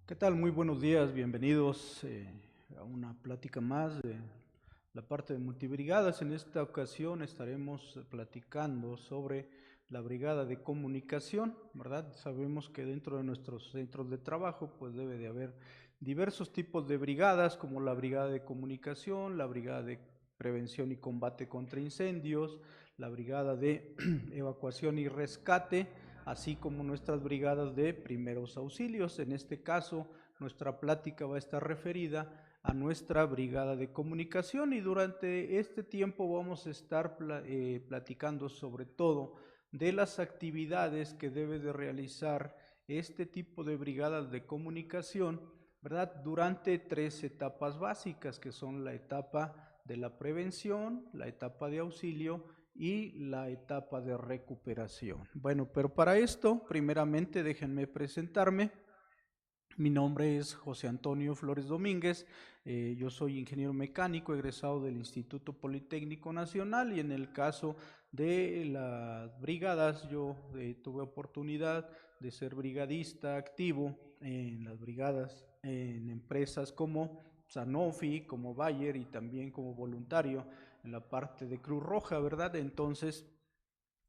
¿Qué tal? Muy buenos días, bienvenidos a una plática más de la parte de multibrigadas. En esta ocasión estaremos platicando sobre la brigada de comunicación, ¿verdad? Sabemos que dentro de nuestros centros de trabajo pues debe de haber diversos tipos de brigadas, como la brigada de comunicación, la brigada de prevención y combate contra incendios, la brigada de evacuación y rescate, así como nuestras brigadas de primeros auxilios. En este caso, nuestra plática va a estar referida a nuestra brigada de comunicación y durante este tiempo vamos a estar platicando sobre todo de las actividades que debe de realizar este tipo de brigadas de comunicación, ¿verdad? Durante tres etapas básicas, que son la etapa de la prevención, la etapa de auxilio y la etapa de recuperación. Bueno, pero para esto, primeramente déjenme presentarme. Mi nombre es José Antonio Flores Domínguez, yo soy ingeniero mecánico egresado del Instituto Politécnico Nacional y en el caso de las brigadas yo tuve oportunidad de ser brigadista activo en las brigadas en empresas como Sanofi, como Bayer y también como voluntario en la parte de Cruz Roja, ¿verdad? Entonces,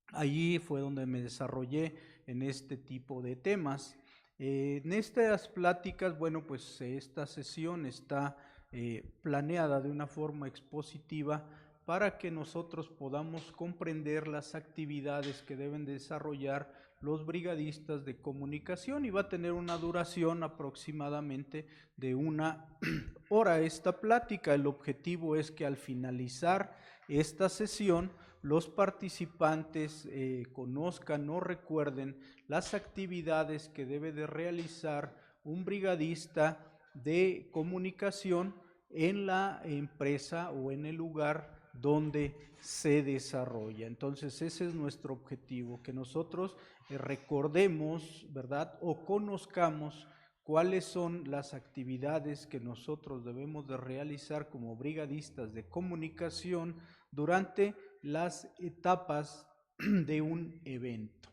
allí fue donde me desarrollé en este tipo de temas. En estas pláticas, bueno, pues esta sesión está planeada de una forma expositiva para que nosotros podamos comprender las actividades que deben desarrollar los brigadistas de comunicación y va a tener una duración aproximadamente de 1 hora esta plática. El objetivo es que al finalizar esta sesión los participantes conozcan o recuerden las actividades que debe de realizar un brigadista de comunicación en la empresa o en el lugar donde se desarrolla. Entonces ese es nuestro objetivo, que nosotros recordemos, ¿verdad? O conozcamos cuáles son las actividades que nosotros debemos de realizar como brigadistas de comunicación durante las etapas de un evento.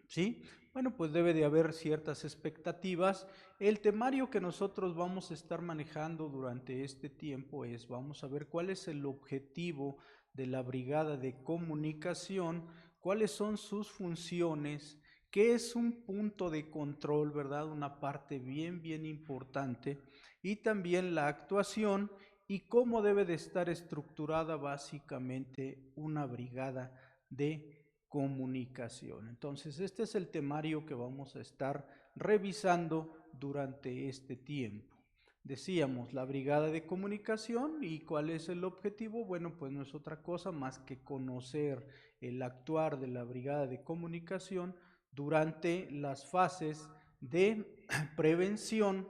¿Sí? Bueno, pues debe de haber ciertas expectativas. El temario que nosotros vamos a estar manejando durante este tiempo vamos a ver cuál es el objetivo de la brigada de comunicación, cuáles son sus funciones, qué es un punto de control, ¿verdad? Una parte bien importante, y también la actuación y cómo debe de estar estructurada básicamente una brigada de comunicación. Entonces, este es el temario que vamos a estar revisando durante este tiempo. Decíamos, la brigada de comunicación, ¿y cuál es el objetivo? Bueno, pues no es otra cosa más que conocer el actuar de la brigada de comunicación durante las fases de prevención,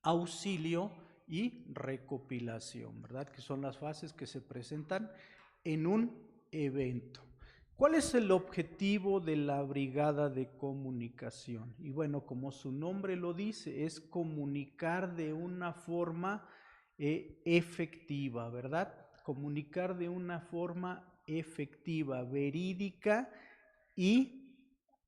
auxilio y recopilación, ¿verdad? Que son las fases que se presentan en un evento. ¿Cuál es el objetivo de la brigada de comunicación? Y bueno, como su nombre lo dice, es comunicar de una forma efectiva, ¿verdad? Comunicar de una forma efectiva, verídica y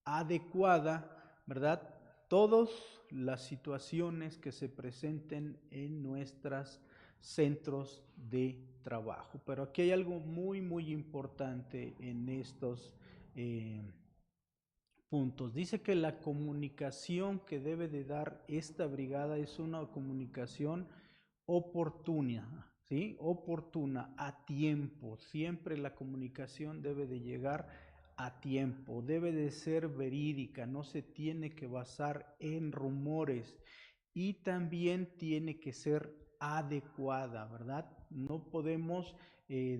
adecuada, ¿verdad? Todas las situaciones que se presenten en nuestros centros de trabajo. Pero aquí hay algo muy importante en estos puntos. Dice que la comunicación que debe de dar esta brigada es una comunicación oportuna, ¿sí? Oportuna, a tiempo. Siempre la comunicación debe de llegar a tiempo, debe de ser verídica, no se tiene que basar en rumores y también tiene que ser adecuada, ¿verdad? No podemos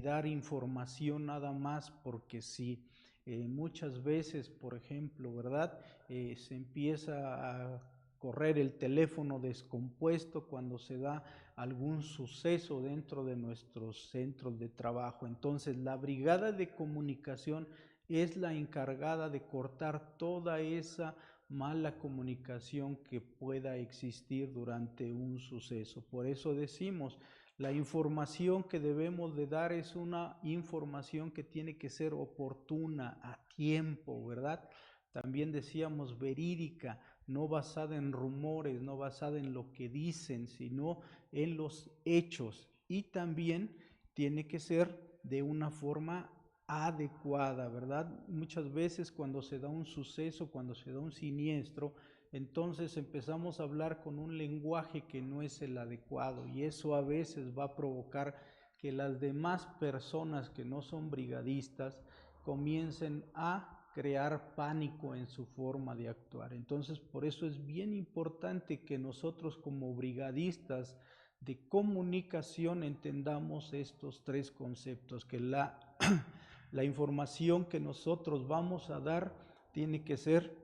dar información nada más porque sí. Muchas veces, por ejemplo, ¿verdad? Se empieza a correr el teléfono descompuesto cuando se da algún suceso dentro de nuestros centros de trabajo. Entonces, la brigada de comunicación es la encargada de cortar toda esa mala comunicación que pueda existir durante un suceso. Por eso decimos, la información que debemos de dar es una información que tiene que ser oportuna, a tiempo, ¿verdad? También decíamos verídica, no basada en rumores, no basada en lo que dicen, sino en los hechos. Y también tiene que ser de una forma adecuada, ¿verdad? Muchas veces cuando se da un suceso, cuando se da un siniestro, entonces empezamos a hablar con un lenguaje que no es el adecuado, y eso a veces va a provocar que las demás personas que no son brigadistas comiencen a crear pánico en su forma de actuar. Entonces, por eso es bien importante que nosotros como brigadistas de comunicación entendamos estos tres conceptos, que la información que nosotros vamos a dar tiene que ser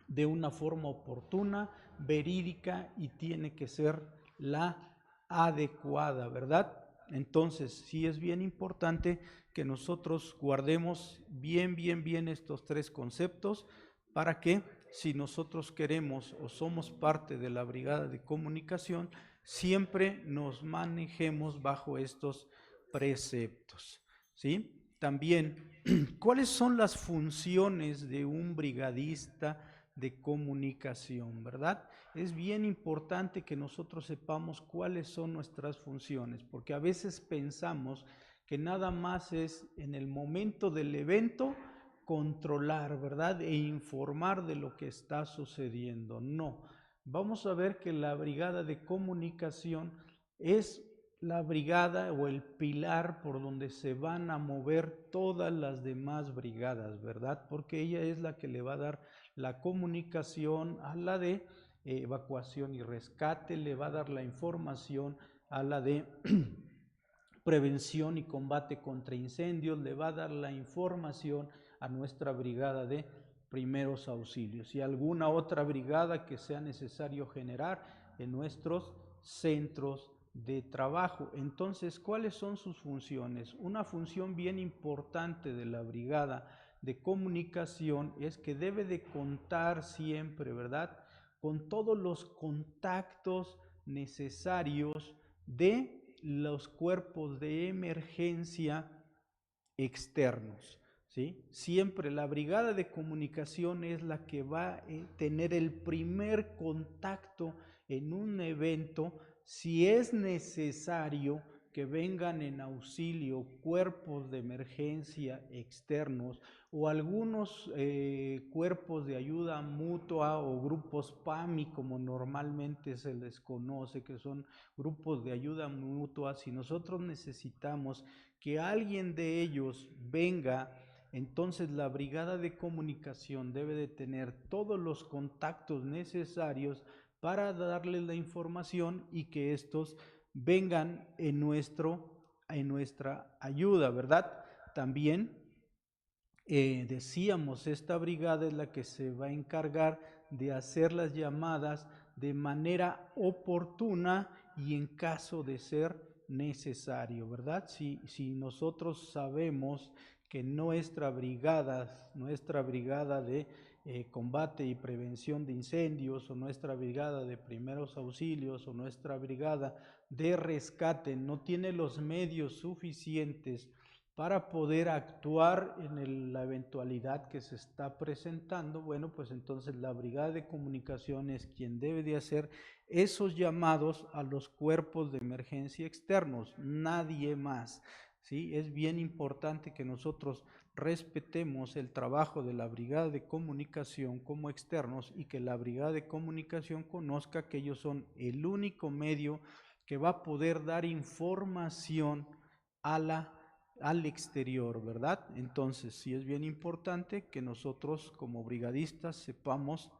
de una forma oportuna, verídica, y tiene que ser la adecuada, ¿verdad? Entonces, sí es bien importante que nosotros guardemos bien estos tres conceptos para que, si nosotros queremos o somos parte de la brigada de comunicación, siempre nos manejemos bajo estos preceptos, ¿sí? También, ¿cuáles son las funciones de un brigadista de comunicación, verdad? Es bien importante que nosotros sepamos cuáles son nuestras funciones, porque a veces pensamos que nada más es en el momento del evento controlar, ¿verdad? E informar de lo que está sucediendo. No, vamos a ver que la brigada de comunicación es la brigada o el pilar por donde se van a mover todas las demás brigadas, ¿verdad? Porque ella es la que le va a dar la comunicación a la de evacuación y rescate, le va a dar la información a la de prevención y combate contra incendios, le va a dar la información a nuestra brigada de primeros auxilios y alguna otra brigada que sea necesario generar en nuestros centros de trabajo. Entonces, ¿cuáles son sus funciones? Una función bien importante de la brigada de comunicación es que debe de contar siempre, ¿verdad?, con todos los contactos necesarios de los cuerpos de emergencia externos, ¿sí? Siempre la brigada de comunicación es la que va a tener el primer contacto en un evento si es necesario que vengan en auxilio cuerpos de emergencia externos o algunos cuerpos de ayuda mutua o grupos PAMI, como normalmente se les conoce, que son grupos de ayuda mutua. Si nosotros necesitamos que alguien de ellos venga, entonces la brigada de comunicación debe de tener todos los contactos necesarios para darles la información y que estos vengan en nuestra ayuda, ¿verdad? También decíamos, esta brigada es la que se va a encargar de hacer las llamadas de manera oportuna y en caso de ser necesario, ¿verdad? Si nosotros sabemos que nuestra brigada de combate y prevención de incendios, o nuestra brigada de primeros auxilios, o nuestra brigada de rescate no tiene los medios suficientes para poder actuar en la eventualidad que se está presentando, bueno, pues entonces la brigada de comunicación es quien debe de hacer esos llamados a los cuerpos de emergencia externos, nadie más, ¿sí? Es bien importante que nosotros respetemos el trabajo de la brigada de comunicación como externos y que la brigada de comunicación conozca que ellos son el único medio que va a poder dar información al exterior, ¿verdad? Entonces, sí es bien importante que nosotros como brigadistas sepamos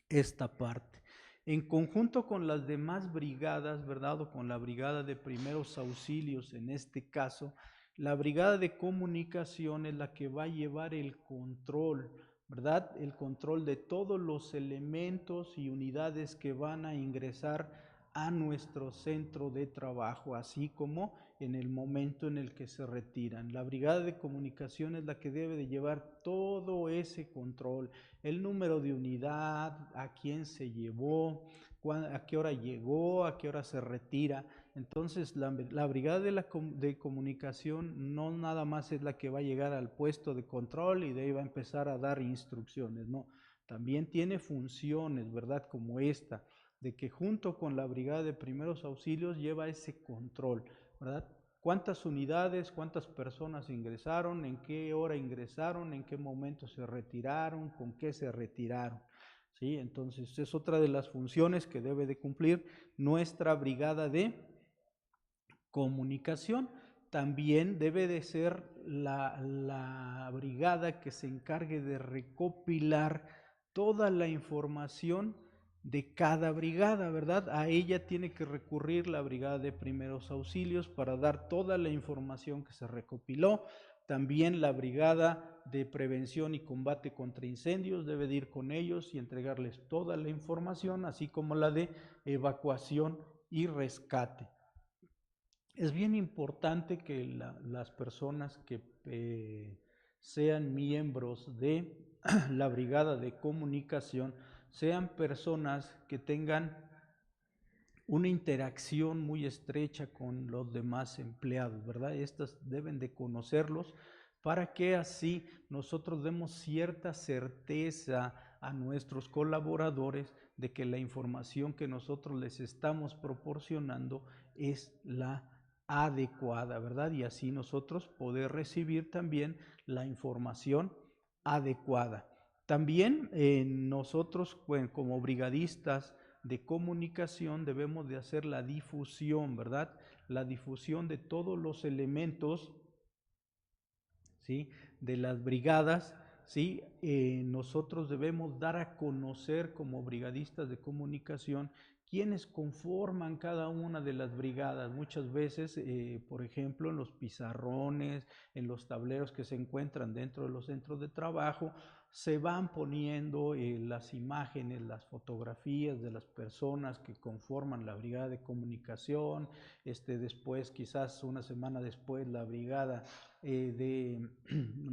esta parte. En conjunto con las demás brigadas, ¿verdad? O con la brigada de primeros auxilios, en este caso, la brigada de comunicación es la que va a llevar el control, ¿verdad? El control de todos los elementos y unidades que van a ingresar a nuestro centro de trabajo, así como en el momento en el que se retiran. La brigada de comunicación es la que debe de llevar todo ese control, el número de unidad, a quién se llevó, a qué hora llegó, a qué hora se retira. Entonces la brigada de comunicación no nada más es la que va a llegar al puesto de control y de ahí va a empezar a dar instrucciones, no. también tiene funciones, ¿verdad? Como esta, de que junto con la brigada de primeros auxilios lleva ese control, ¿verdad? ¿Cuántas unidades, cuántas personas ingresaron, en qué hora ingresaron, en qué momento se retiraron, con qué se retiraron? ¿Sí? Entonces es otra de las funciones que debe de cumplir nuestra brigada de comunicación. También debe de ser la brigada que se encargue de recopilar toda la información de cada brigada, ¿verdad? A ella tiene que recurrir la brigada de primeros auxilios para dar toda la información que se recopiló. También la brigada de prevención y combate contra incendios debe de ir con ellos y entregarles toda la información, así como la de evacuación y rescate. Es bien importante que las personas que sean miembros de la brigada de comunicación sean personas que tengan una interacción muy estrecha con los demás empleados, ¿verdad? Estas deben de conocerlos para que así nosotros demos cierta certeza a nuestros colaboradores de que la información que nosotros les estamos proporcionando es la adecuada, ¿verdad? Y así nosotros poder recibir también la información adecuada. También nosotros, bueno, como brigadistas de comunicación, debemos de hacer la difusión, ¿verdad? La difusión de todos los elementos, ¿sí? De las brigadas, ¿sí? Nosotros debemos dar a conocer como brigadistas de comunicación quienes conforman cada una de las brigadas. Muchas veces, por ejemplo, en los pizarrones, en los tableros que se encuentran dentro de los centros de trabajo, se van poniendo las imágenes, las fotografías de las personas que conforman la brigada de comunicación. Después, quizás una semana después, la brigada de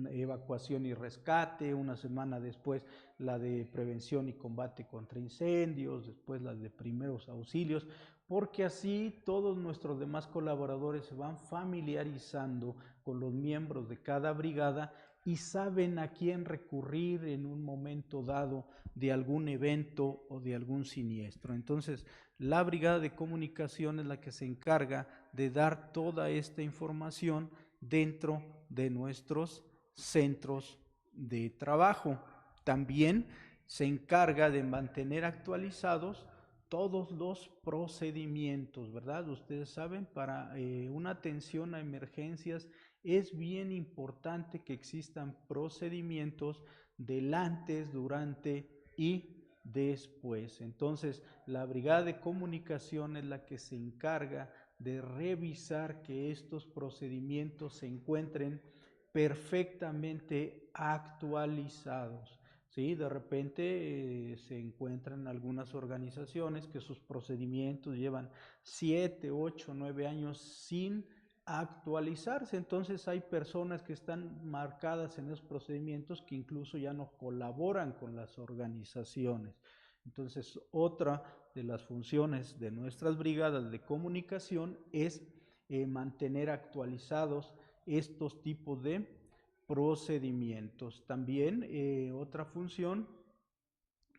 evacuación y rescate, una semana después la de prevención y combate contra incendios, después la de primeros auxilios, porque así todos nuestros demás colaboradores se van familiarizando con los miembros de cada brigada y saben a quién recurrir en un momento dado de algún evento o de algún siniestro. Entonces, la brigada de comunicación es la que se encarga de dar toda esta información dentro de nuestros centros de trabajo. También se encarga de mantener actualizados todos los procedimientos, ¿verdad? Ustedes saben, para una atención a emergencias es bien importante que existan procedimientos del antes, durante y después. Entonces, la brigada de comunicación es la que se encarga de revisar que estos procedimientos se encuentren perfectamente actualizados. ¿Sí? De repente se encuentran algunas organizaciones que sus procedimientos llevan 7, 8, 9 años sin actualizarse. Entonces hay personas que están marcadas en esos procedimientos que incluso ya no colaboran con las organizaciones. Entonces, otra de las funciones de nuestras brigadas de comunicación es mantener actualizados estos tipos de procedimientos. También otra función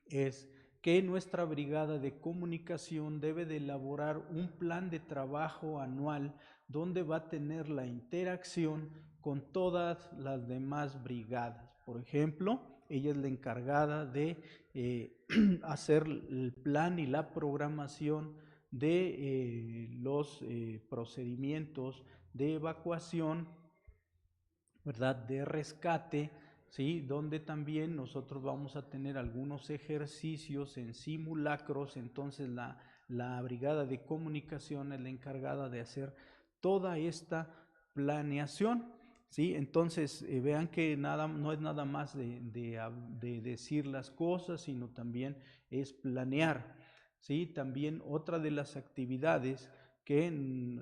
es que nuestra brigada de comunicación debe de elaborar un plan de trabajo anual donde va a tener la interacción con todas las demás brigadas. Por ejemplo, ella es la encargada de hacer el plan y la programación de los procedimientos de evacuación, ¿verdad? De rescate, ¿sí? Donde también nosotros vamos a tener algunos ejercicios en simulacros. Entonces la brigada de comunicación es la encargada de hacer toda esta planeación, ¿sí? Entonces vean que no es nada más de decir las cosas, sino también es planear, ¿sí? También otra de las actividades que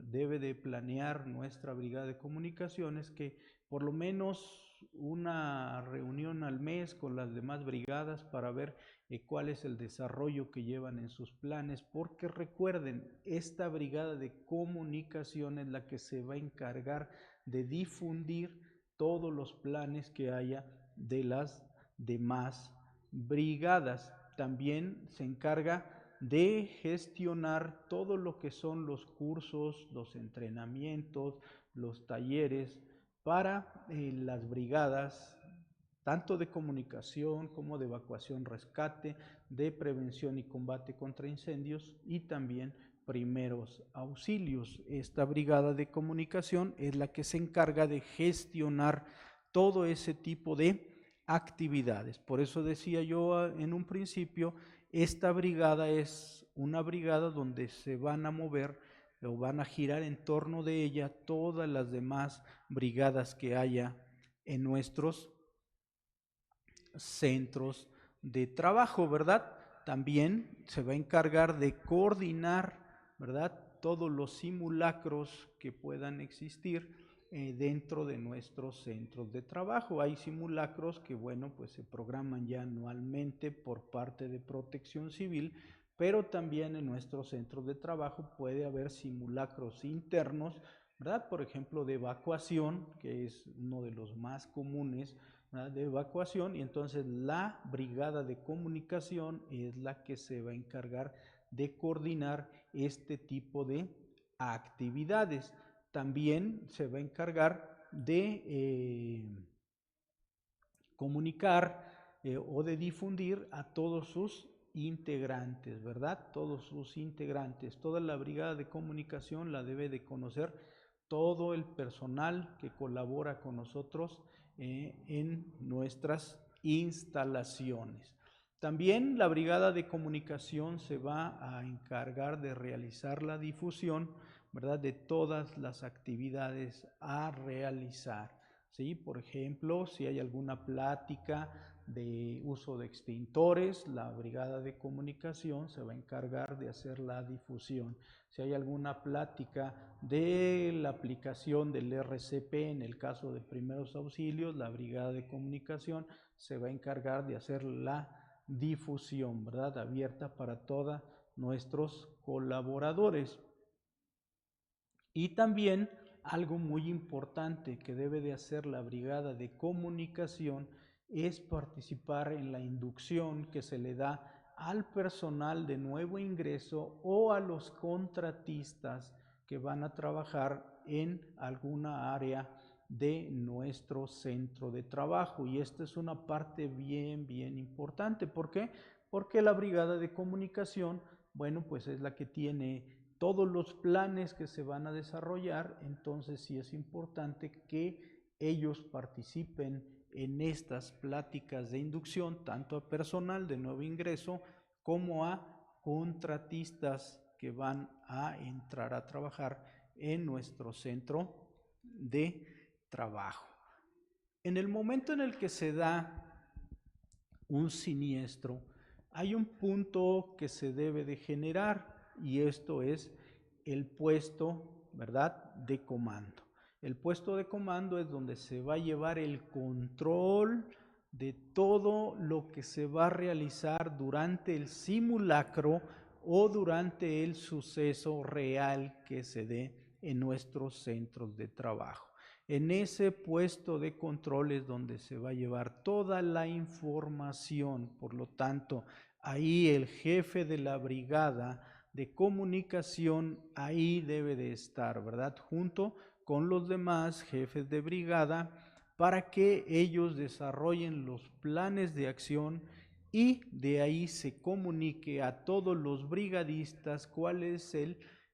debe de planear nuestra brigada de comunicaciones que por lo menos una reunión al mes con las demás brigadas para ver cuál es el desarrollo que llevan en sus planes, porque recuerden, esta brigada de comunicación es la que se va a encargar de difundir todos los planes que haya de las demás brigadas. También se encarga de gestionar todo lo que son los cursos, los entrenamientos, los talleres para las brigadas, tanto de comunicación como de evacuación, rescate, de prevención y combate contra incendios y también primeros auxilios. Esta brigada de comunicación es la que se encarga de gestionar todo ese tipo de actividades. Por eso decía yo en un principio, esta brigada es una brigada donde se van a mover o van a girar en torno de ella todas las demás brigadas que haya en nuestros centros de trabajo, ¿verdad? También se va a encargar de coordinar, ¿verdad? Todos los simulacros que puedan existir dentro de nuestros centros de trabajo. Hay simulacros que, bueno, pues se programan ya anualmente por parte de Protección Civil, pero también en nuestros centros de trabajo puede haber simulacros internos, ¿verdad? Por ejemplo, de evacuación, que es uno de los más comunes, ¿verdad? De evacuación, y entonces la brigada de comunicación es la que se va a encargar de coordinar este tipo de actividades. También se va a encargar de comunicar o de difundir a todos sus integrantes, ¿verdad? Todos sus integrantes. Toda la brigada de comunicación la debe de conocer todo el personal que colabora con nosotros en nuestras instalaciones. También la brigada de comunicación se va a encargar de realizar la difusión, ¿verdad?, de todas las actividades a realizar. ¿Sí? Por ejemplo, si hay alguna plática de uso de extintores, la brigada de comunicación se va a encargar de hacer la difusión. Si hay alguna plática de la aplicación del RCP en el caso de primeros auxilios, la brigada de comunicación se va a encargar de hacer la difusión, ¿verdad?, abierta para todos nuestros colaboradores. Y también algo muy importante que debe de hacer la brigada de comunicación es participar en la inducción que se le da al personal de nuevo ingreso o a los contratistas que van a trabajar en alguna área de nuestro centro de trabajo. Y esta es una parte bien importante. ¿Por qué? Porque la brigada de comunicación, bueno, pues es la que tiene todos los planes que se van a desarrollar. Entonces sí es importante que ellos participen en estas pláticas de inducción, tanto a personal de nuevo ingreso como a contratistas que van a entrar a trabajar en nuestro centro de trabajo. En el momento en el que se da un siniestro, hay un punto que se debe de generar, y esto es el puesto, ¿verdad?, de comando. El puesto de comando es donde se va a llevar el control de todo lo que se va a realizar durante el simulacro o durante el suceso real que se dé en nuestros centros de trabajo. En ese puesto de control es donde se va a llevar toda la información. Por lo tanto, ahí el jefe de la brigada de comunicación ahí debe de estar, ¿verdad?, junto con los demás jefes de brigada para que ellos desarrollen los planes de acción y de ahí se comunique a todos los brigadistas cuál es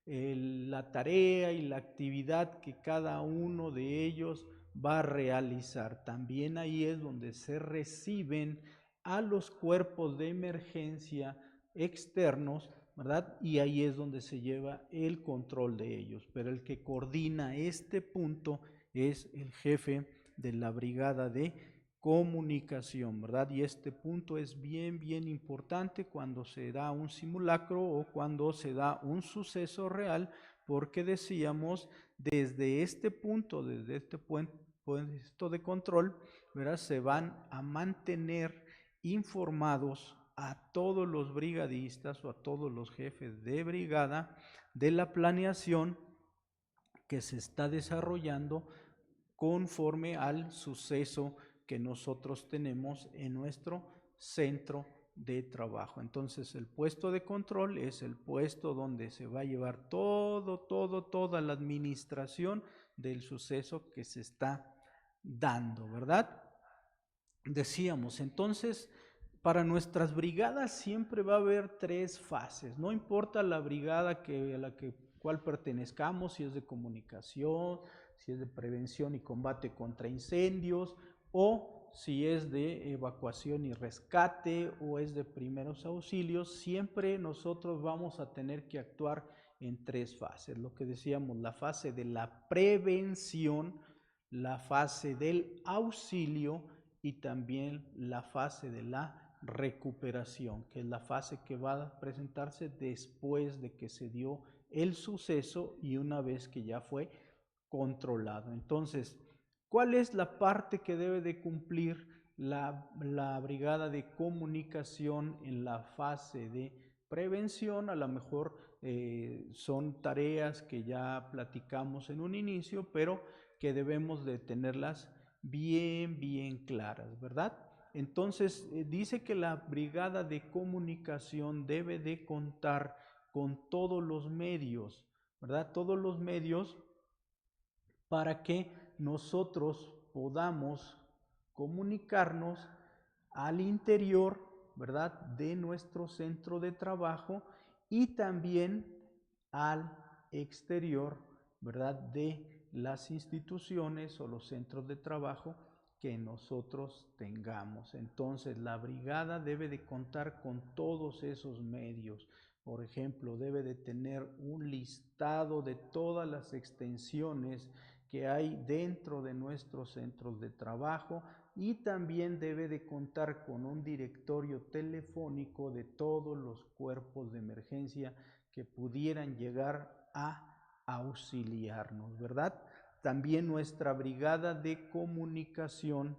la tarea y la actividad que cada uno de ellos va a realizar. También ahí es donde se reciben a los cuerpos de emergencia externos, ¿verdad? Y ahí es donde se lleva el control de ellos. Pero el que coordina este punto es el jefe de la brigada de comunicación, ¿verdad? Y este punto es bien importante cuando se da un simulacro o cuando se da un suceso real, porque decíamos, desde este punto, desde este puesto de control, ¿verdad?, se van a mantener informados a todos los brigadistas o a todos los jefes de brigada de la planeación que se está desarrollando conforme al suceso que nosotros tenemos en nuestro centro de trabajo. Entonces el puesto de control es el puesto donde se va a llevar toda la administración del suceso que se está dando, ¿verdad? Decíamos, entonces, para nuestras brigadas siempre va a haber 3 fases, no importa la brigada a la cual pertenezcamos, si es de comunicación, si es de prevención y combate contra incendios, o si es de evacuación y rescate, o es de primeros auxilios, siempre nosotros vamos a tener que actuar en 3 fases. Lo que decíamos, la fase de la prevención, la fase del auxilio y también la fase de la recuperación, que es la fase que va a presentarse después de que se dio el suceso y una vez que ya fue controlado. Entonces, ¿cuál es la parte que debe de cumplir la brigada de comunicación en la fase de prevención? A lo mejor son tareas que ya platicamos en un inicio, pero que debemos de tenerlas bien claras, ¿verdad? Entonces, dice que la brigada de comunicación debe de contar con todos los medios, ¿verdad? Todos los medios para que nosotros podamos comunicarnos al interior, ¿verdad?, de nuestro centro de trabajo y también al exterior, ¿verdad?, de las instituciones o los centros de trabajo que nosotros tengamos. Entonces, la brigada debe de contar con todos esos medios. Por ejemplo, debe de tener un listado de todas las extensiones que hay dentro de nuestros centros de trabajo y también debe de contar con un directorio telefónico de todos los cuerpos de emergencia que pudieran llegar a auxiliarnos, ¿verdad? También nuestra brigada de comunicación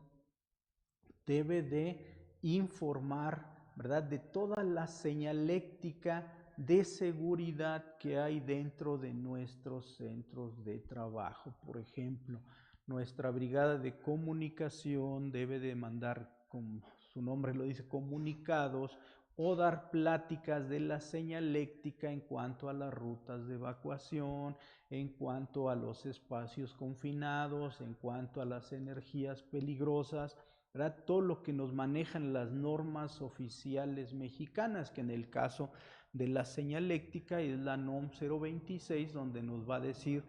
debe de informar, ¿verdad?, de toda la señaléctica de seguridad que hay dentro de nuestros centros de trabajo. Por ejemplo, nuestra brigada de comunicación debe de mandar, como su nombre lo dice, comunicados o dar pláticas de la señaléctica en cuanto a las rutas de evacuación, en cuanto a los espacios confinados, en cuanto a las energías peligrosas, ¿verdad? Todo lo que nos manejan las normas oficiales mexicanas, que en el caso de la señaléctica es la NOM 026, donde nos va a decir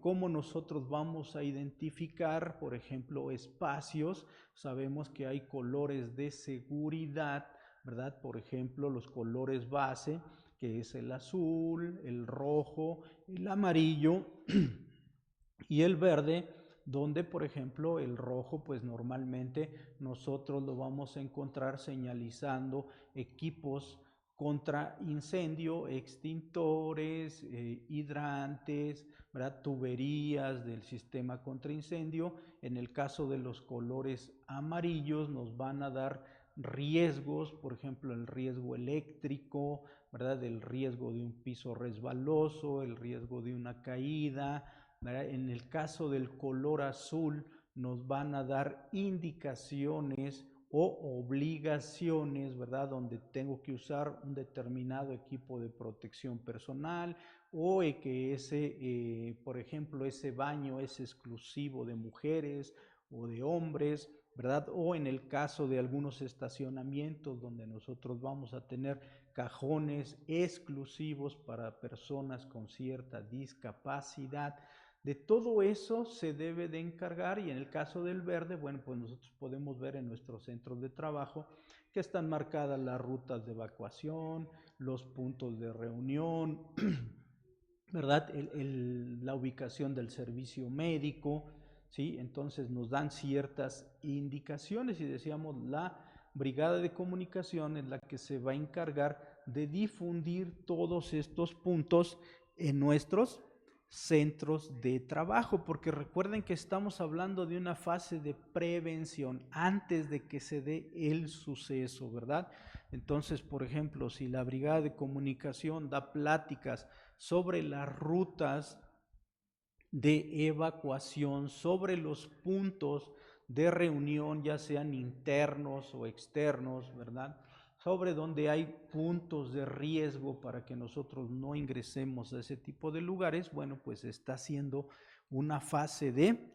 cómo nosotros vamos a identificar, por ejemplo, espacios. Sabemos que hay colores de seguridad, ¿verdad? Por ejemplo, los colores base, que es el azul, el rojo, el amarillo y el verde, donde por ejemplo el rojo pues normalmente nosotros lo vamos a encontrar señalizando equipos contra incendio, extintores, hidrantes, ¿verdad?, tuberías del sistema contra incendio. En el caso de los colores amarillos nos van a dar riesgos, por ejemplo el riesgo eléctrico, ¿verdad?, el riesgo de un piso resbaloso, el riesgo de una caída, ¿verdad? En el caso del color azul nos van a dar indicaciones o obligaciones, ¿verdad?, donde tengo que usar un determinado equipo de protección personal o que por ejemplo, ese baño es exclusivo de mujeres o de hombres, ¿verdad? O en el caso de algunos estacionamientos donde nosotros vamos a tener cajones exclusivos para personas con cierta discapacidad. De todo eso se debe de encargar y en el caso del verde, bueno, pues nosotros podemos ver en nuestros centros de trabajo que están marcadas las rutas de evacuación, los puntos de reunión, ¿verdad? La ubicación del servicio médico, ¿sí? Entonces nos dan ciertas indicaciones y decíamos la brigada de comunicación es la que se va a encargar de difundir todos estos puntos en nuestros centros de trabajo, porque recuerden que estamos hablando de una fase de prevención antes de que se dé el suceso, ¿verdad? Entonces, por ejemplo, si la brigada de comunicación da pláticas sobre las rutas de evacuación, sobre los puntos de reunión, ya sean internos o externos, ¿verdad? Sobre donde hay puntos de riesgo para que nosotros no ingresemos a ese tipo de lugares, bueno, pues está siendo una fase de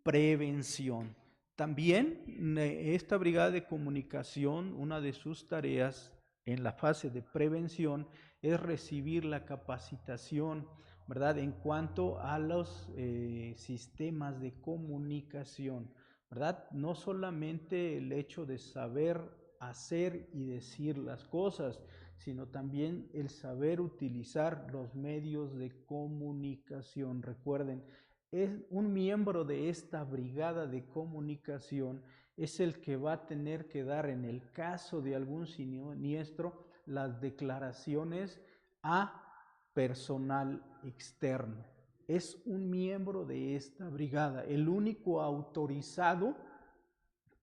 prevención. También esta brigada de comunicación, una de sus tareas en la fase de prevención es recibir la capacitación, ¿verdad? En cuanto a los sistemas de comunicación, ¿verdad? No solamente el hecho de saber hacer y decir las cosas, sino también el saber utilizar los medios de comunicación. Recuerden, es un miembro de esta brigada de comunicación es el que va a tener que dar, en el caso de algún siniestro, las declaraciones a personal externo. Es un miembro de esta brigada, el único autorizado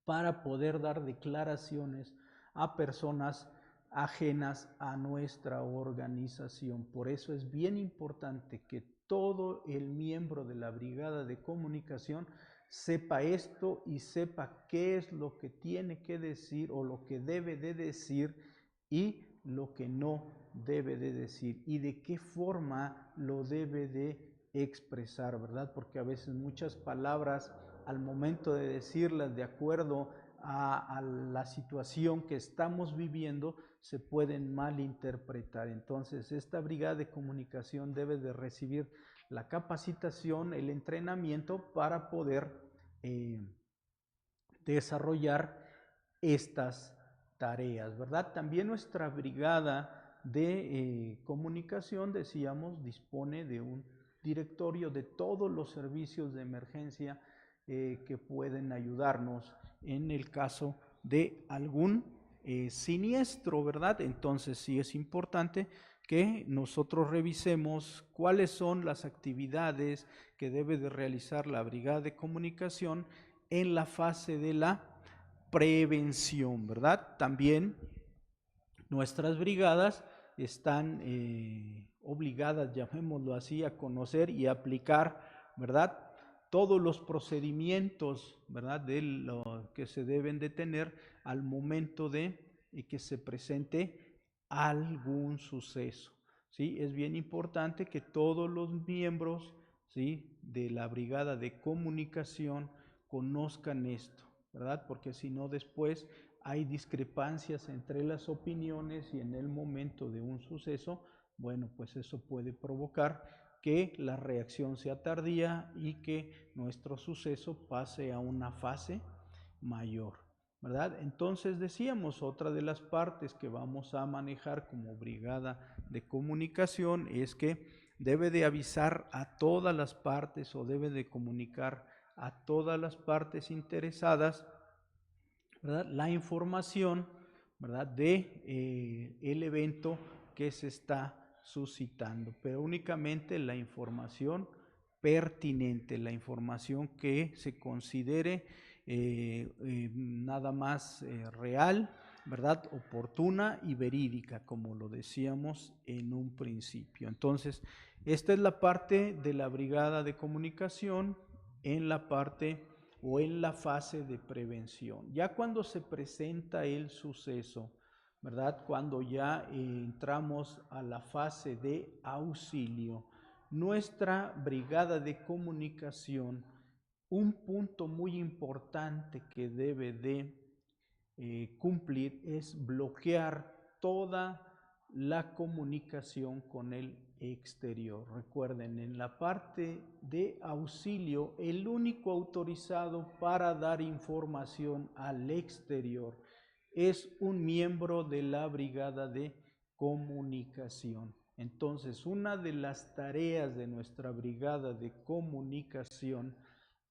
para poder dar declaraciones a personas ajenas a nuestra organización. Por eso es bien importante que todo el miembro de la brigada de comunicación sepa esto y sepa qué es lo que tiene que decir o lo que debe de decir y lo que no debe de decir y de qué forma lo debe de expresar, ¿verdad? Porque a veces muchas palabras al momento de decirlas de acuerdo a la situación que estamos viviendo se pueden malinterpretar. Entonces, esta brigada de comunicación debe de recibir la capacitación, el entrenamiento para poder desarrollar estas tareas, ¿verdad? También nuestra brigada de comunicación, decíamos, dispone de un directorio de todos los servicios de emergencia que pueden ayudarnos en el caso de algún siniestro, ¿verdad? Entonces sí es importante que nosotros revisemos cuáles son las actividades que debe de realizar la brigada de comunicación en la fase de la prevención, ¿verdad? También nuestras brigadas están obligadas, llamémoslo así, a conocer y aplicar, ¿verdad? Todos los procedimientos, ¿verdad? De lo que se deben de tener al momento de que se presente algún suceso, ¿sí? Es bien importante que todos los miembros, ¿sí?, de la brigada de comunicación conozcan esto, ¿verdad? Porque si no, después hay discrepancias entre las opiniones y en el momento de un suceso, bueno, pues eso puede provocar que la reacción sea tardía y que nuestro suceso pase a una fase mayor, ¿verdad? Entonces decíamos, otra de las partes que vamos a manejar como brigada de comunicación es que debe de avisar a todas las partes o debe de comunicar a todas las partes interesadas, ¿verdad?, la información, ¿verdad?, de el evento que se está suscitando, pero únicamente la información pertinente, la información que se considere nada más real, ¿verdad?, oportuna y verídica, como lo decíamos en un principio. Entonces, esta es la parte de la brigada de comunicación en la parte o en la fase de prevención. Ya cuando se presenta el suceso, ¿verdad?, cuando ya entramos a la fase de auxilio, nuestra brigada de comunicación, un punto muy importante que debe de cumplir es bloquear toda la comunicación con el exterior. Recuerden, en la parte de auxilio, el único autorizado para dar información al exterior es un miembro de la brigada de comunicación. Entonces, una de las tareas de nuestra brigada de comunicación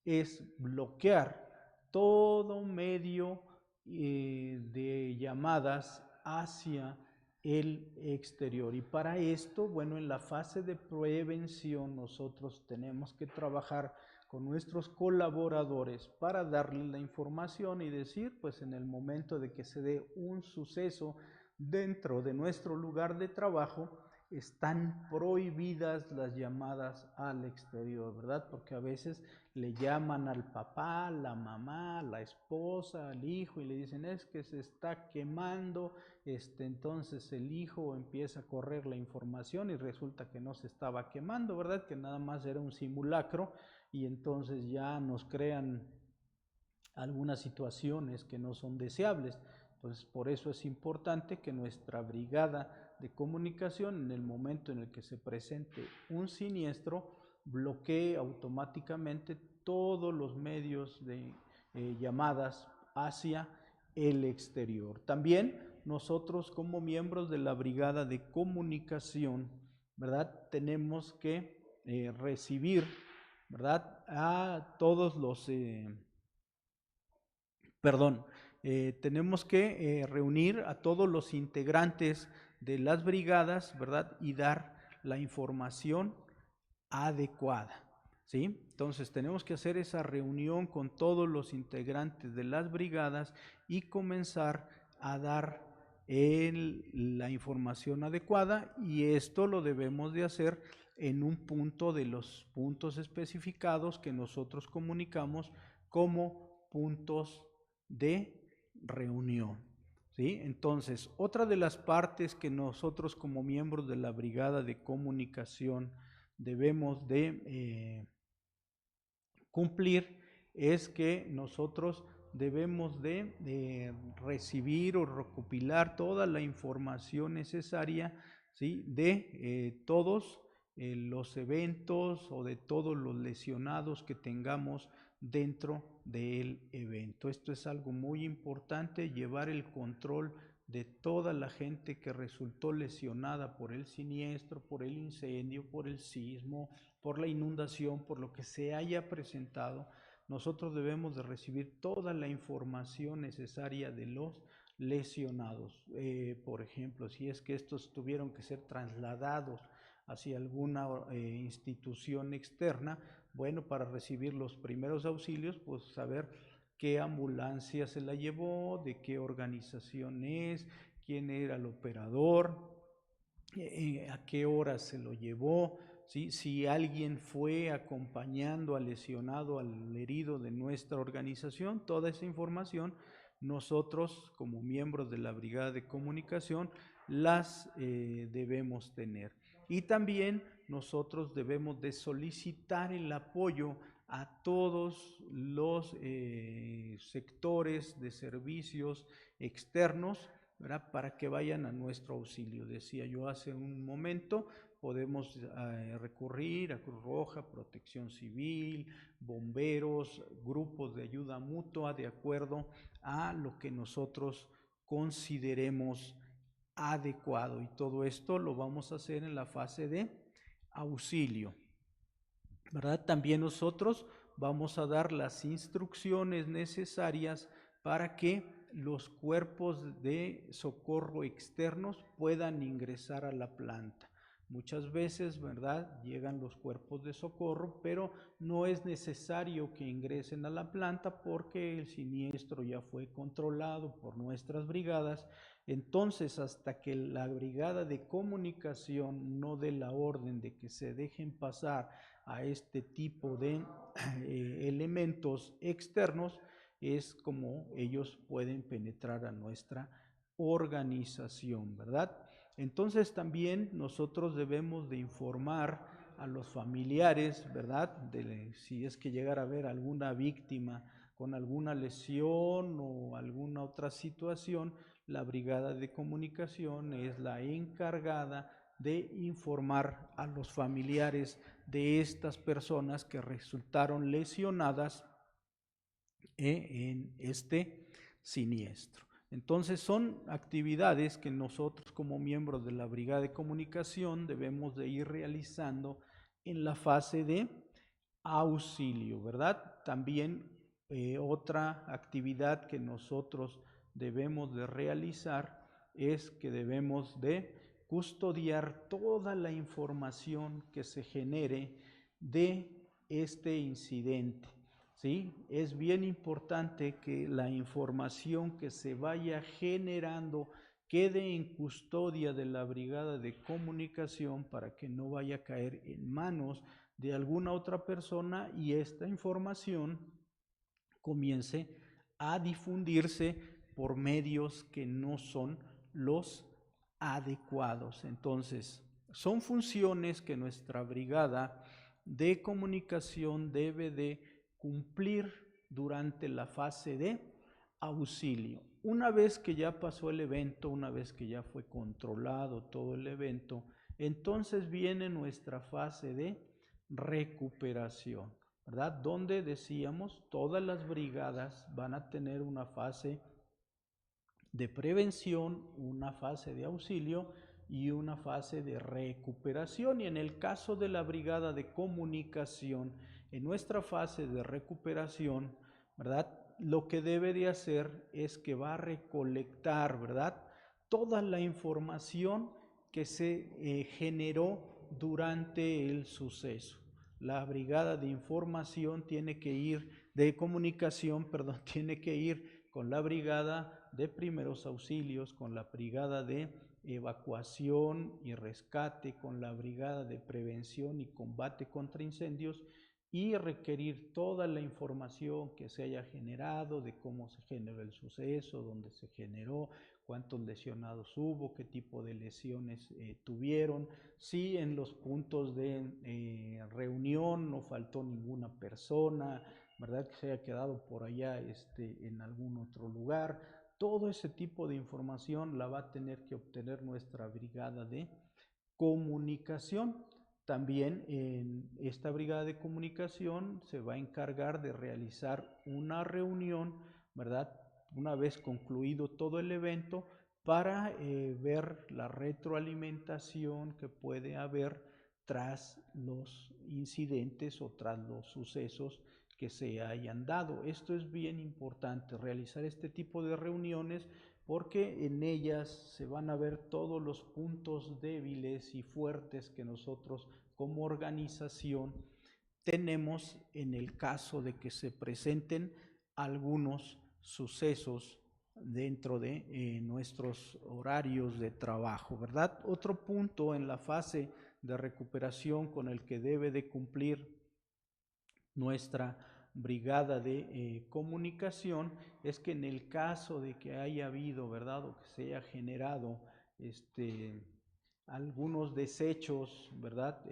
es bloquear todo medio de llamadas hacia el exterior. Y para esto, bueno, en la fase de prevención nosotros tenemos que trabajar con nuestros colaboradores para darles la información y decir, pues en el momento de que se dé un suceso dentro de nuestro lugar de trabajo, están prohibidas las llamadas al exterior, ¿verdad? Porque a veces le llaman al papá, la mamá, la esposa, al hijo y le dicen es que se está quemando, entonces el hijo empieza a correr la información y resulta que no se estaba quemando, ¿verdad? Que nada más era un simulacro y entonces ya nos crean algunas situaciones que no son deseables. Entonces, por eso es importante que nuestra brigada de comunicación, en el momento en el que se presente un siniestro, bloquee automáticamente todos los medios de llamadas hacia el exterior. También nosotros como miembros de la brigada de comunicación, ¿verdad? Tenemos que recibir, ¿verdad? A todos los tenemos que reunir a todos los integrantes de las brigadas, ¿verdad? Y dar la información adecuada, ¿sí? Entonces tenemos que hacer esa reunión con todos los integrantes de las brigadas y comenzar a dar la información adecuada, y esto lo debemos de hacer en un punto de los puntos especificados que nosotros comunicamos como puntos de reunión, ¿sí? Entonces, otra de las partes que nosotros como miembros de la brigada de comunicación debemos de cumplir es que nosotros debemos de recibir o recopilar toda la información necesaria, ¿sí? De todos los eventos o de todos los lesionados que tengamos dentro del evento. Esto es algo muy importante, llevar el control de toda la gente que resultó lesionada por el siniestro, por el incendio, por el sismo, por la inundación, por lo que se haya presentado. Nosotros debemos de recibir toda la información necesaria de los lesionados. Por ejemplo, si es que estos tuvieron que ser trasladados hacia alguna institución externa, bueno, para recibir los primeros auxilios, pues saber qué ambulancia se la llevó, de qué organización es, quién era el operador, a qué hora se lo llevó, ¿sí? Si alguien fue acompañando al lesionado, al herido de nuestra organización, toda esa información nosotros como miembros de la brigada de comunicación las debemos tener. Y también nosotros debemos de solicitar el apoyo a todos los sectores de servicios externos, ¿verdad? Para que vayan a nuestro auxilio. Decía yo hace un momento, podemos recurrir a Cruz Roja, Protección Civil, bomberos, grupos de ayuda mutua, de acuerdo a lo que nosotros consideremos adecuado. Y todo esto lo vamos a hacer en la fase de auxilio, ¿verdad? También nosotros vamos a dar las instrucciones necesarias para que los cuerpos de socorro externos puedan ingresar a la planta. Muchas veces, ¿verdad? Llegan los cuerpos de socorro, pero no es necesario que ingresen a la planta porque el siniestro ya fue controlado por nuestras brigadas. Entonces, hasta que la brigada de comunicación no dé la orden de que se dejen pasar a este tipo de elementos externos, es como ellos pueden penetrar a nuestra organización, ¿verdad? Entonces también nosotros debemos de informar a los familiares, ¿verdad? Si es que llegara a haber alguna víctima con alguna lesión o alguna otra situación, la brigada de comunicación es la encargada de informar a los familiares de estas personas que resultaron lesionadas en este siniestro. Entonces son actividades que nosotros como miembros de la brigada de comunicación debemos de ir realizando en la fase de auxilio, ¿verdad? También otra actividad que nosotros debemos de realizar es que debemos de custodiar toda la información que se genere de este incidente. ¿Sí? Es bien importante que la información que se vaya generando quede en custodia de la brigada de comunicación para que no vaya a caer en manos de alguna otra persona y esta información comience a difundirse por medios que no son los adecuados. Entonces, son funciones que nuestra brigada de comunicación debe de cumplir durante la fase de auxilio. Una vez que ya pasó el evento, una vez que ya fue controlado todo el evento, entonces viene nuestra fase de recuperación, ¿verdad? Donde decíamos, todas las brigadas van a tener una fase de prevención, una fase de auxilio y una fase de recuperación. Y en el caso de la brigada de comunicación, en nuestra fase de recuperación, ¿verdad? Lo que debe de hacer es que va a recolectar, ¿verdad? Toda la información que se generó durante el suceso. La brigada de información tiene que ir, de comunicación, perdón, tiene que ir con la brigada de primeros auxilios, con la brigada de evacuación y rescate, con la brigada de prevención y combate contra incendios y requerir toda la información que se haya generado de cómo se generó el suceso, dónde se generó, cuántos lesionados hubo, qué tipo de lesiones tuvieron, si en los puntos de reunión no faltó ninguna persona, ¿verdad? Que se haya quedado por allá en algún otro lugar. Todo ese tipo de información la va a tener que obtener nuestra brigada de comunicación. También en esta brigada de comunicación se va a encargar de realizar una reunión, ¿verdad? Una vez concluido todo el evento, para ver la retroalimentación que puede haber tras los incidentes o tras los sucesos que se hayan dado. Esto es bien importante, realizar este tipo de reuniones, porque en ellas se van a ver todos los puntos débiles y fuertes que nosotros como organización tenemos en el caso de que se presenten algunos sucesos dentro de nuestros horarios de trabajo, ¿verdad? Otro punto en la fase de recuperación con el que debe de cumplir nuestra brigada de comunicación es que en el caso de que haya habido, ¿verdad? O que se haya generado algunos desechos, ¿verdad?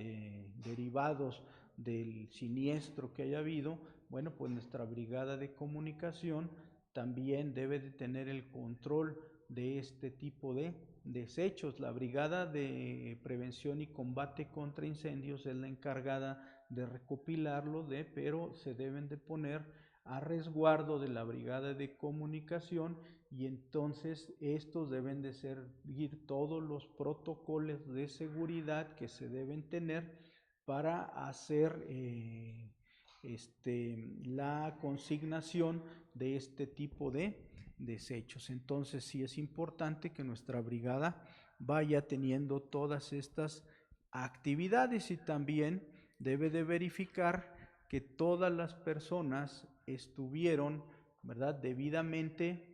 Derivados del siniestro que haya habido, bueno, pues nuestra brigada de comunicación también debe de tener el control de este tipo de desechos. La brigada de prevención y combate contra incendios es la encargada de recopilarlo, pero se deben de poner a resguardo de la brigada de comunicación, y entonces estos deben de seguir todos los protocolos de seguridad que se deben tener para hacer la consignación de este tipo de desechos. Entonces sí es importante que nuestra brigada vaya teniendo todas estas actividades, y también debe de verificar que todas las personas estuvieron, ¿verdad?, debidamente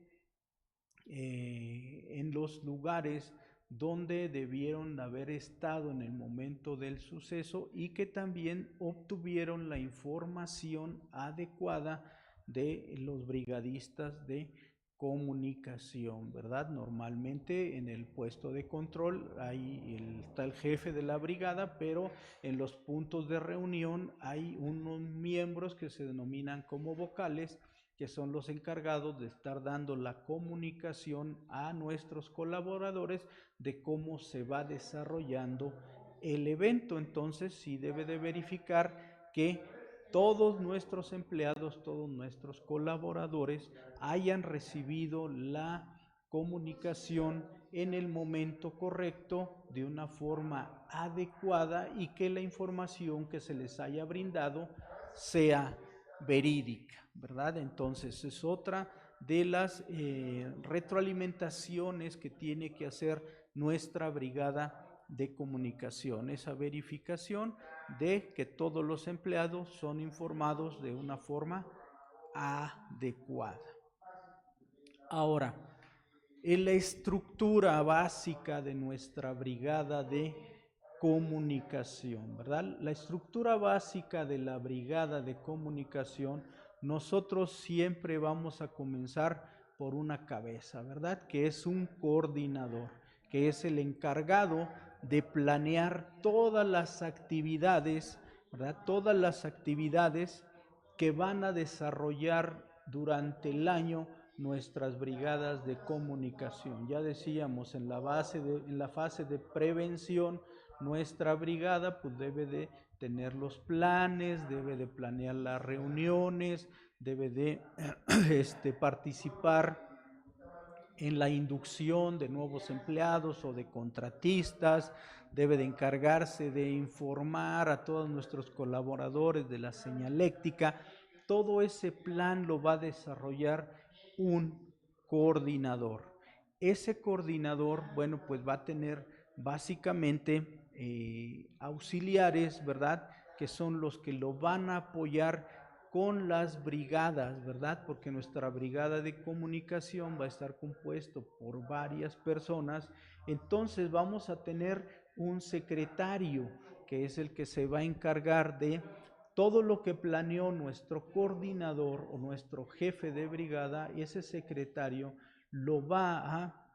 en los lugares donde debieron haber estado en el momento del suceso, y que también obtuvieron la información adecuada de los brigadistas de comunicación, ¿verdad? Normalmente en el puesto de control está el jefe de la brigada, pero en los puntos de reunión hay unos miembros que se denominan como vocales, que son los encargados de estar dando la comunicación a nuestros colaboradores de cómo se va desarrollando el evento. Entonces sí debe de verificar que todos nuestros empleados, todos nuestros colaboradores hayan recibido la comunicación en el momento correcto, de una forma adecuada, y que la información que se les haya brindado sea verídica, ¿verdad? Entonces es otra de las retroalimentaciones que tiene que hacer nuestra brigada de comunicación, esa verificación de que todos los empleados son informados de una forma adecuada. Ahora, la estructura básica de nuestra brigada de comunicación, ¿verdad? La estructura básica de la brigada de comunicación, nosotros siempre vamos a comenzar por una cabeza, ¿verdad? Que es un coordinador, que es el encargado de planear todas las actividades, ¿verdad? Todas las actividades que van a desarrollar durante el año nuestras brigadas de comunicación. Ya decíamos, en la fase de prevención, nuestra brigada pues debe de tener los planes, debe de planear las reuniones, debe de participar en la inducción de nuevos empleados o de contratistas, debe de encargarse de informar a todos nuestros colaboradores de la señaléctica. Todo ese plan lo va a desarrollar un coordinador. Ese coordinador, bueno, pues va a tener básicamente auxiliares, ¿verdad? Que son los que lo van a apoyar con las brigadas, ¿verdad? Porque nuestra brigada de comunicación va a estar compuesto por varias personas. Entonces vamos a tener un secretario, que es el que se va a encargar de todo lo que planeó nuestro coordinador o nuestro jefe de brigada. Y ese secretario lo va a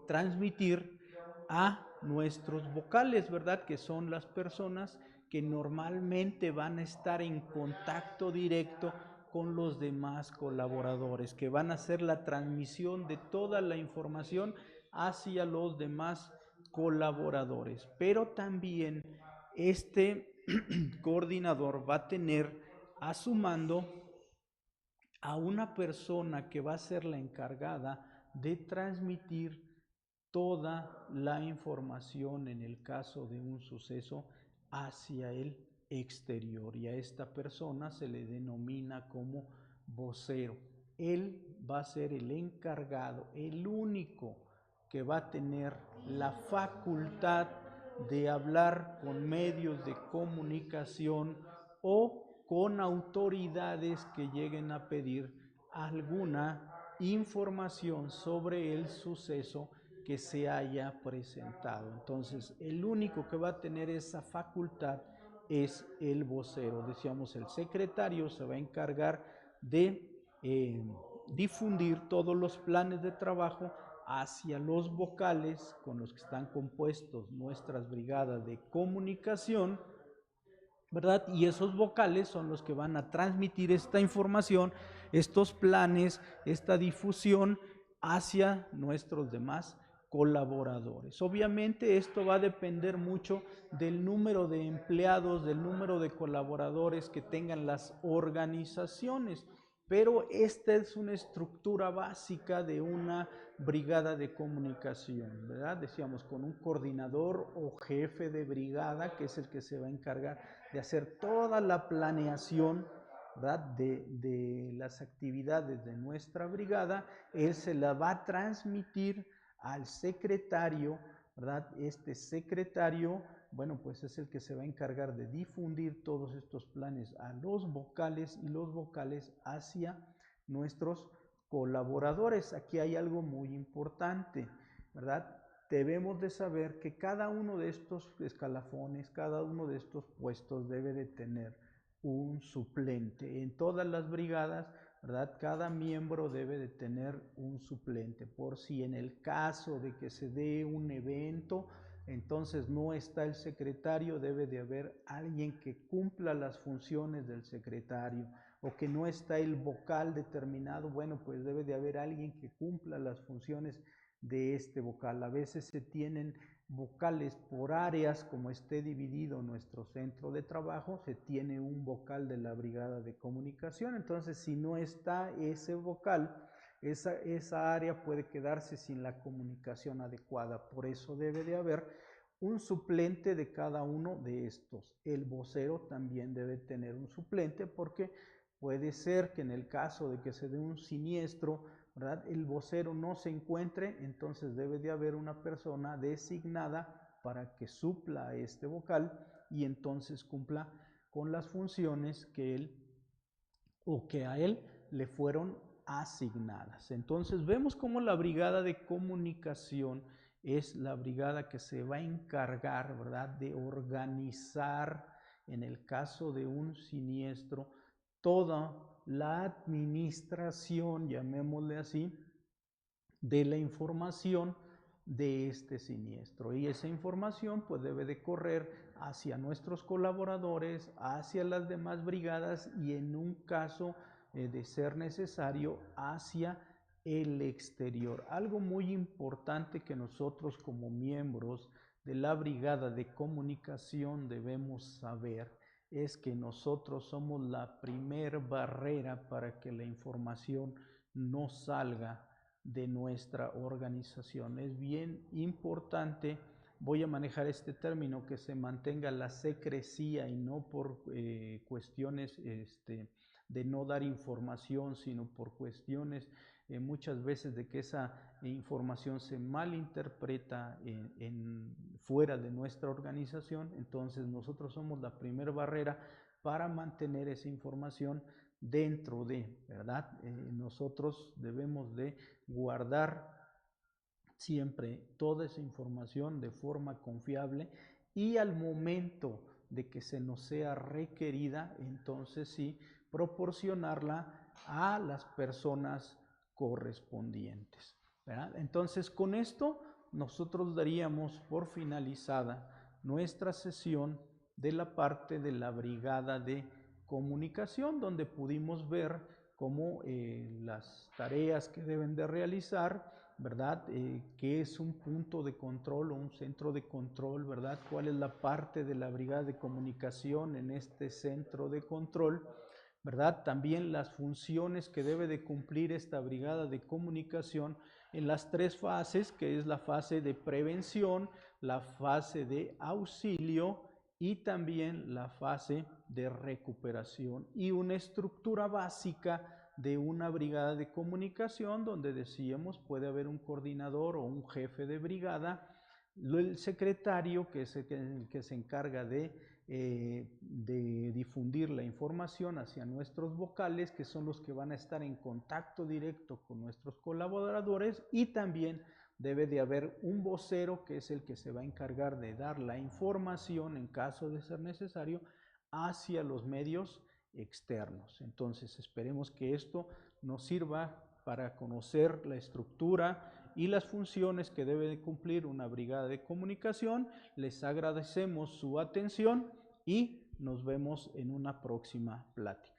transmitir a nuestros vocales, ¿verdad? Que son las personas que normalmente van a estar en contacto directo con los demás colaboradores, que van a hacer la transmisión de toda la información hacia los demás colaboradores. Pero también este coordinador va a tener a su mando a una persona que va a ser la encargada de transmitir toda la información en el caso de un suceso hacia el exterior, y a esta persona se le denomina como vocero. Él va a ser el encargado, el único que va a tener la facultad de hablar con medios de comunicación o con autoridades que lleguen a pedir alguna información sobre el suceso que se haya presentado. Entonces, el único que va a tener esa facultad es el vocero. Decíamos, el secretario se va a encargar de difundir todos los planes de trabajo hacia los vocales con los que están compuestos nuestras brigadas de comunicación, ¿verdad? Y esos vocales son los que van a transmitir esta información, estos planes, esta difusión hacia nuestros demás colaboradores. Obviamente esto va a depender mucho del número de empleados, del número de colaboradores que tengan las organizaciones, pero esta es una estructura básica de una brigada de comunicación, ¿verdad? Decíamos, con un coordinador o jefe de brigada, que es el que se va a encargar de hacer toda la planeación, ¿verdad? De las actividades de nuestra brigada. Él se la va a transmitir al secretario, ¿verdad? Este secretario, bueno, pues es el que se va a encargar de difundir todos estos planes a los vocales, y los vocales hacia nuestros colaboradores. Aquí hay algo muy importante, ¿verdad? Debemos de saber que cada uno de estos escalafones, cada uno de estos puestos debe de tener un suplente. En todas las brigadas, ¿verdad? Cada miembro debe de tener un suplente, por si en el caso de que se dé un evento, entonces no está el secretario, debe de haber alguien que cumpla las funciones del secretario, o que no está el vocal determinado, bueno, pues debe de haber alguien que cumpla las funciones de este vocal. A veces se tienen vocales por áreas, como esté dividido nuestro centro de trabajo, se tiene un vocal de la brigada de comunicación. Entonces, si no está ese vocal, esa área puede quedarse sin la comunicación adecuada. Por eso debe de haber un suplente de cada uno de estos. El vocero también debe tener un suplente, porque puede ser que en el caso de que se dé un siniestro, ¿verdad?, el vocero no se encuentre, entonces debe de haber una persona designada para que supla a este vocal y entonces cumpla con las funciones que él o que a él le fueron asignadas. Entonces vemos cómo la brigada de comunicación es la brigada que se va a encargar, ¿verdad?, de organizar, en el caso de un siniestro, toda la administración, llamémosle así, de la información de este siniestro. Y esa información pues debe de correr hacia nuestros colaboradores, hacia las demás brigadas y en un caso de ser necesario hacia el exterior. Algo muy importante que nosotros como miembros de la brigada de comunicación debemos saber es que nosotros somos la primer barrera para que la información no salga de nuestra organización. Es bien importante, voy a manejar este término, que se mantenga la secrecía y no por cuestiones de no dar información, sino por cuestiones muchas veces de que esa información se malinterpreta fuera de nuestra organización. Entonces nosotros somos la primera barrera para mantener esa información dentro de, ¿verdad? Nosotros debemos de guardar siempre toda esa información de forma confiable y al momento de que se nos sea requerida, entonces sí, proporcionarla a las personas correspondientes, ¿verdad? Entonces con esto nosotros daríamos por finalizada nuestra sesión de la parte de la brigada de comunicación, donde pudimos ver cómo las tareas que deben de realizar, ¿verdad? ¿Qué es un punto de control o un centro de control, ¿verdad? ¿Cuál es la parte de la brigada de comunicación en este centro de control? ¿Verdad? También las funciones que debe de cumplir esta brigada de comunicación en las tres fases, que es la fase de prevención, la fase de auxilio y también la fase de recuperación, y una estructura básica de una brigada de comunicación donde decíamos puede haber un coordinador o un jefe de brigada, el secretario que es el que se encarga de difundir la información hacia nuestros vocales, que son los que van a estar en contacto directo con nuestros colaboradores, y también debe de haber un vocero que es el que se va a encargar de dar la información en caso de ser necesario hacia los medios externos. Entonces esperemos que esto nos sirva para conocer la estructura y las funciones que debe de cumplir una brigada de comunicación. Les agradecemos su atención y nos vemos en una próxima plática.